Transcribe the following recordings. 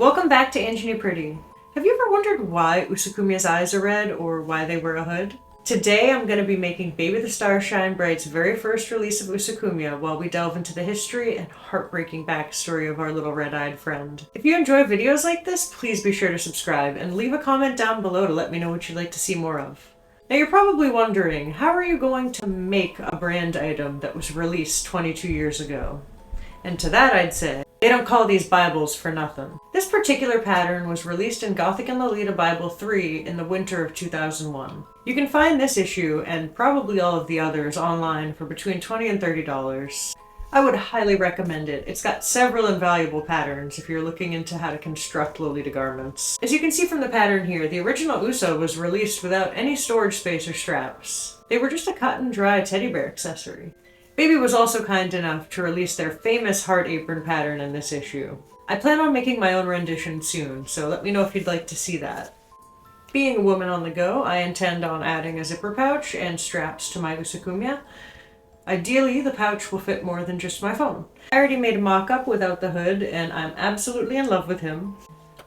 Welcome back to Angie Pretty. Have you ever wondered why Usakumya's eyes are red or why they wear a hood? Today I'm going to be making Baby the Starshine Bright's very first release of Usakumya while we delve into the history and heartbreaking backstory of our little red-eyed friend. If you enjoy videos like this, please be sure to subscribe and leave a comment down below to let me know what you'd like to see more of. Now you're probably wondering, how are you going to make a brand item that was released 22 years ago? And to that I'd say, they don't call these Bibles for nothing. This particular pattern was released in Gothic and Lolita Bible 3 in the winter of 2001. You can find this issue, and probably all of the others, online for between $20 and $30. I would highly recommend it. It's got several invaluable patterns if you're looking into how to construct Lolita garments. As you can see from the pattern here, the original Usa was released without any storage space or straps. They were just a cut and dry teddy bear accessory. Baby was also kind enough to release their famous heart apron pattern in this issue. I plan on making my own rendition soon, so let me know if you'd like to see that. Being a woman on the go, I intend on adding a zipper pouch and straps to my Usakumya. Ideally, the pouch will fit more than just my phone. I already made a mock-up without the hood, and I'm absolutely in love with him.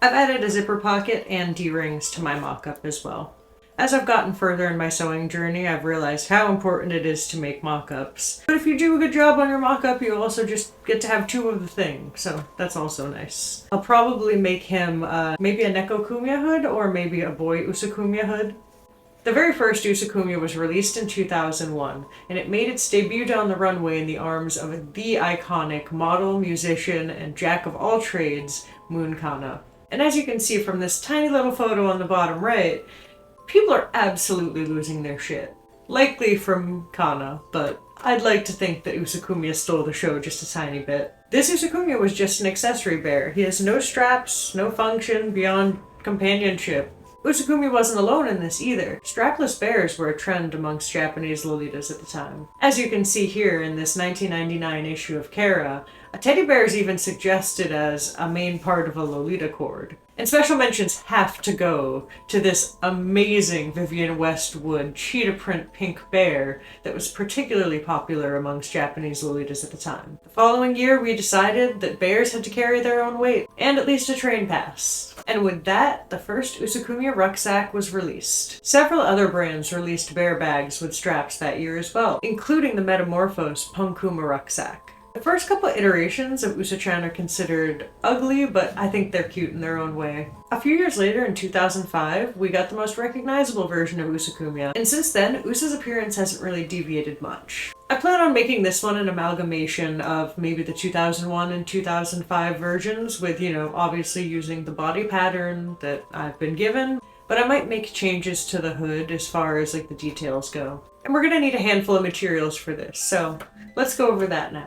I've added a zipper pocket and D-rings to my mock-up as well. As I've gotten further in my sewing journey, I've realized how important it is to make mock-ups. But if you do a good job on your mock-up, you also just get to have two of the thing, so that's also nice. I'll probably make him maybe a Neko Kumya hood or maybe a boy Usakumya hood. The very first Usakumya was released in 2001, and it made its debut down the runway in the arms of the iconic model, musician, and jack of all trades, Moon Kana. And as you can see from this tiny little photo on the bottom right, people are absolutely losing their shit. Likely from Kana, but I'd like to think that Usakumya stole the show just a tiny bit. This Usakumya was just an accessory bear. He has no straps, no function beyond companionship. Usakumya wasn't alone in this either. Strapless bears were a trend amongst Japanese Lolitas at the time. As you can see here in this 1999 issue of Kara, a teddy bear is even suggested as a main part of a Lolita cord. And special mentions have to go to this amazing Vivienne Westwood cheetah print pink bear that was particularly popular amongst Japanese Lolitas at the time. The following year we decided that bears had to carry their own weight, and at least a train pass. And with that, the first Usakumya rucksack was released. Several other brands released bear bags with straps that year as well, including the Metamorphose Punkuma rucksack. The first couple iterations of Usa-chan are considered ugly, but I think they're cute in their own way. A few years later, in 2005, we got the most recognizable version of Usakumya, and since then, Usa's appearance hasn't really deviated much. I plan on making this one an amalgamation of maybe the 2001 and 2005 versions with, obviously using the body pattern that I've been given, but I might make changes to the hood as far as the details go. And we're gonna need a handful of materials for this, so let's go over that now.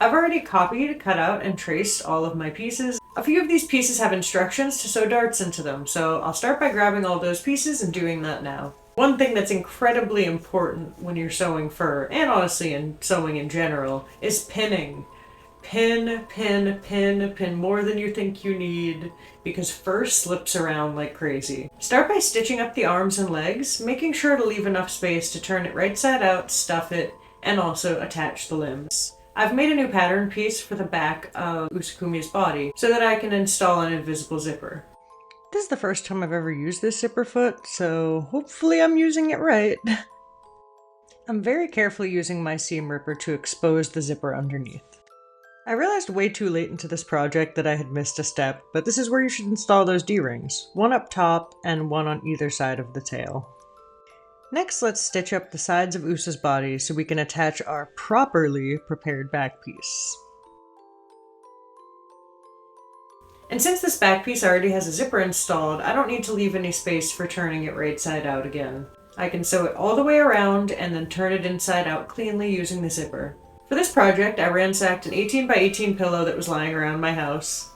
I've already copied, cut out, and traced all of my pieces. A few of these pieces have instructions to sew darts into them, so I'll start by grabbing all those pieces and doing that now. One thing that's incredibly important when you're sewing fur, and honestly in sewing in general, is pinning. Pin, pin, pin, pin more than you think you need, because fur slips around like crazy. Start by stitching up the arms and legs, making sure to leave enough space to turn it right side out, stuff it, and also attach the limbs. I've made a new pattern piece for the back of Usakumya's body so that I can install an invisible zipper. This is the first time I've ever used this zipper foot, so hopefully I'm using it right. I'm very carefully using my seam ripper to expose the zipper underneath. I realized way too late into this project that I had missed a step, but this is where you should install those D-rings. One up top and one on either side of the tail. Next, let's stitch up the sides of Usa's body so we can attach our properly prepared back piece. And since this back piece already has a zipper installed, I don't need to leave any space for turning it right side out again. I can sew it all the way around and then turn it inside out cleanly using the zipper. For this project, I ransacked an 18 by 18 pillow that was lying around my house,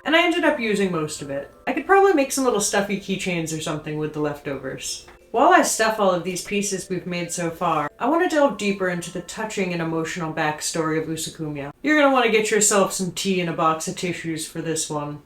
and I ended up using most of it. I could probably make some little stuffy keychains or something with the leftovers. While I stuff all of these pieces we've made so far, I want to delve deeper into the touching and emotional backstory of Usakumya. You're going to want to get yourself some tea and a box of tissues for this one.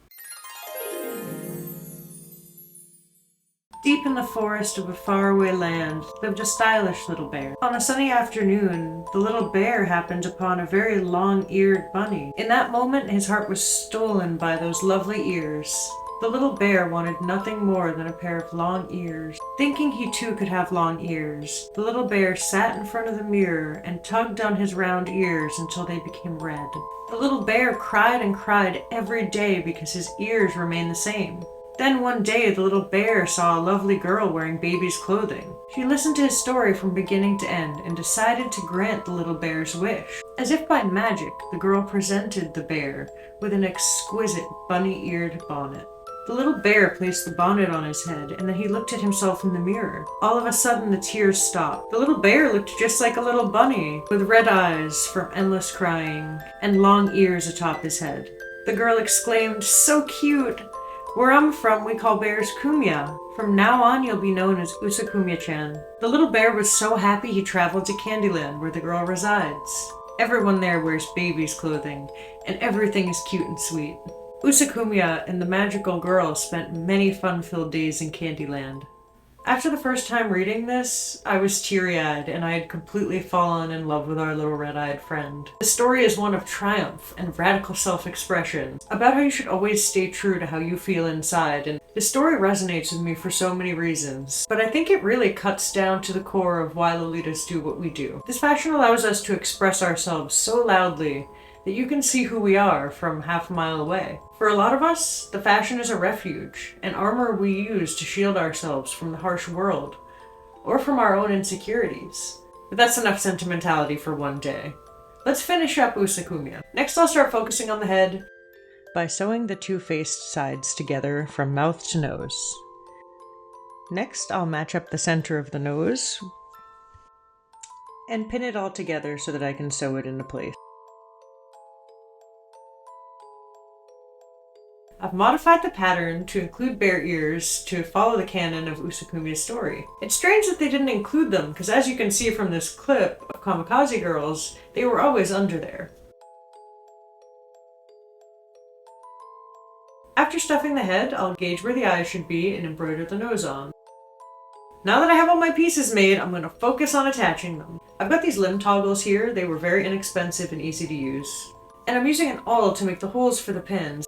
Deep Deep in the forest of a faraway land lived a stylish little bear. On a sunny afternoon, the little bear happened upon a very long-eared bunny. In that moment, his heart was stolen by those lovely ears. The little bear wanted nothing more than a pair of long ears. Thinking he too could have long ears, the little bear sat in front of the mirror and tugged on his round ears until they became red. The little bear cried and cried every day because his ears remained the same. Then one day the little bear saw a lovely girl wearing baby's clothing. She listened to his story from beginning to end and decided to grant the little bear's wish. As if by magic, the girl presented the bear with an exquisite bunny-eared bonnet. The little bear placed the bonnet on his head, and then he looked at himself in the mirror. All of a sudden, the tears stopped. The little bear looked just like a little bunny, with red eyes from endless crying, and long ears atop his head. The girl exclaimed, "So cute! Where I'm from, we call bears Kumya. From now on, you'll be known as Usakumya-chan." The little bear was so happy he traveled to Candyland, where the girl resides. Everyone there wears baby's clothing, and everything is cute and sweet. Usakumya and the magical girl spent many fun-filled days in Candyland. After the first time reading this, I was teary-eyed and I had completely fallen in love with our little red-eyed friend. The story is one of triumph and radical self-expression, about how you should always stay true to how you feel inside, and the story resonates with me for so many reasons, but I think it really cuts down to the core of why Lolitas do what we do. This fashion allows us to express ourselves so loudly that you can see who we are from half a mile away. For a lot of us, the fashion is a refuge, an armor we use to shield ourselves from the harsh world, or from our own insecurities. But that's enough sentimentality for one day. Let's finish up Usakumya. Next I'll start focusing on the head by sewing the two faced sides together from mouth to nose. Next I'll match up the center of the nose and pin it all together so that I can sew it into place. I've modified the pattern to include bear ears to follow the canon of Usakumya's story. It's strange that they didn't include them, because as you can see from this clip of Kamikaze girls, they were always under there. After stuffing the head, I'll gauge where the eyes should be and embroider the nose on. Now that I have all my pieces made, I'm going to focus on attaching them. I've got these limb toggles here. They were very inexpensive and easy to use. And I'm using an awl to make the holes for the pins.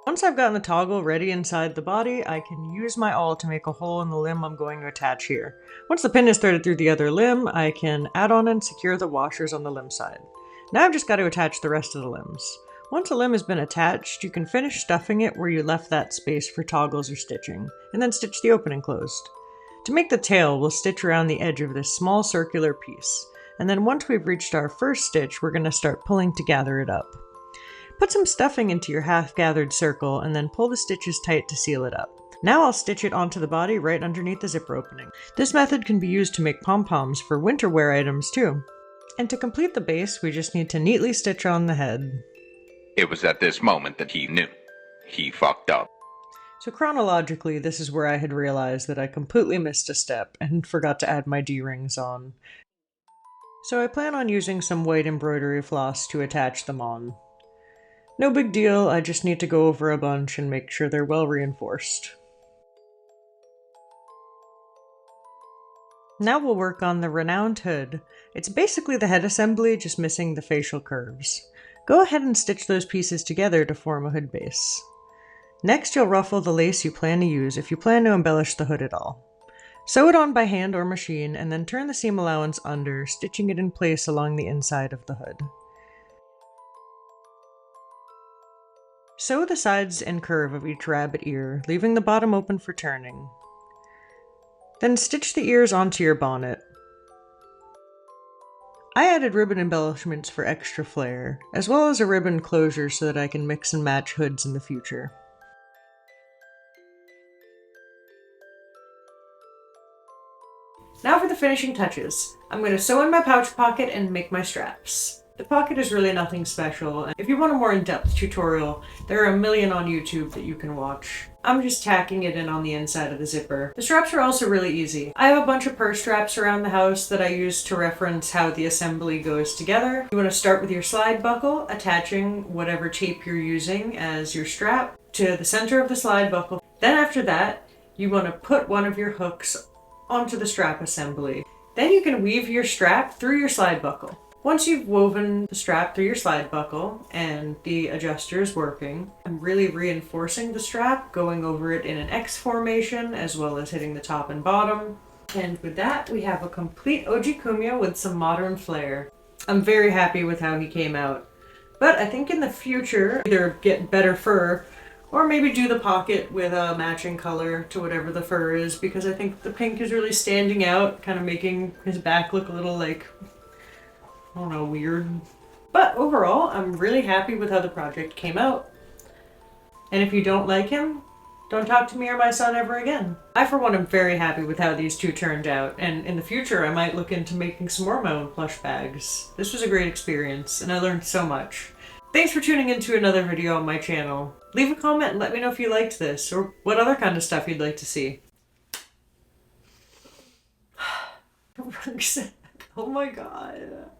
Once I've gotten the toggle ready inside the body, I can use my awl to make a hole in the limb I'm going to attach here. Once the pin is threaded through the other limb, I can add on and secure the washers on the limb side. Now I've just got to attach the rest of the limbs. Once a limb has been attached, you can finish stuffing it where you left that space for toggles or stitching, and then stitch the opening closed. To make the tail, we'll stitch around the edge of this small circular piece, and then once we've reached our first stitch, we're going to start pulling to gather it up. Put some stuffing into your half-gathered circle and then pull the stitches tight to seal it up. Now I'll stitch it onto the body right underneath the zipper opening. This method can be used to make pom-poms for winter wear items too. And to complete the base, we just need to neatly stitch on the head. It was at this moment that he knew. He fucked up. So chronologically, this is where I had realized that I completely missed a step and forgot to add my D-rings on. So I plan on using some white embroidery floss to attach them on. No big deal, I just need to go over a bunch and make sure they're well reinforced. Now we'll work on the renowned hood. It's basically the head assembly, just missing the facial curves. Go ahead and stitch those pieces together to form a hood base. Next, you'll ruffle the lace you plan to use if you plan to embellish the hood at all. Sew it on by hand or machine, and then turn the seam allowance under, stitching it in place along the inside of the hood. Sew the sides and curve of each rabbit ear, leaving the bottom open for turning. Then stitch the ears onto your bonnet. I added ribbon embellishments for extra flair, as well as a ribbon closure so that I can mix and match hoods in the future. Now for the finishing touches. I'm going to sew in my pouch pocket and make my straps. The pocket is really nothing special, and if you want a more in-depth tutorial, there are a million on YouTube that you can watch. I'm just tacking it in on the inside of the zipper. The straps are also really easy. I have a bunch of purse straps around the house that I use to reference how the assembly goes together. You want to start with your slide buckle, attaching whatever tape you're using as your strap to the center of the slide buckle. Then after that, you want to put one of your hooks onto the strap assembly. Then you can weave your strap through your slide buckle. Once you've woven the strap through your slide buckle and the adjuster is working, I'm really reinforcing the strap, going over it in an X formation as well as hitting the top and bottom. And with that, we have a complete Kumya with some modern flair. I'm very happy with how he came out. But I think in the future, either get better fur or maybe do the pocket with a matching color to whatever the fur is, because I think the pink is really standing out, kind of making his back look a little like, I don't know, weird. But overall, I'm really happy with how the project came out. And if you don't like him, don't talk to me or my son ever again. I, for one, am very happy with how these two turned out, and in the future I might look into making some more of my own plush bags. This was a great experience, and I learned so much. Thanks for tuning in to another video on my channel. Leave a comment and let me know if you liked this, or what other kind of stuff you'd like to see. Oh my god.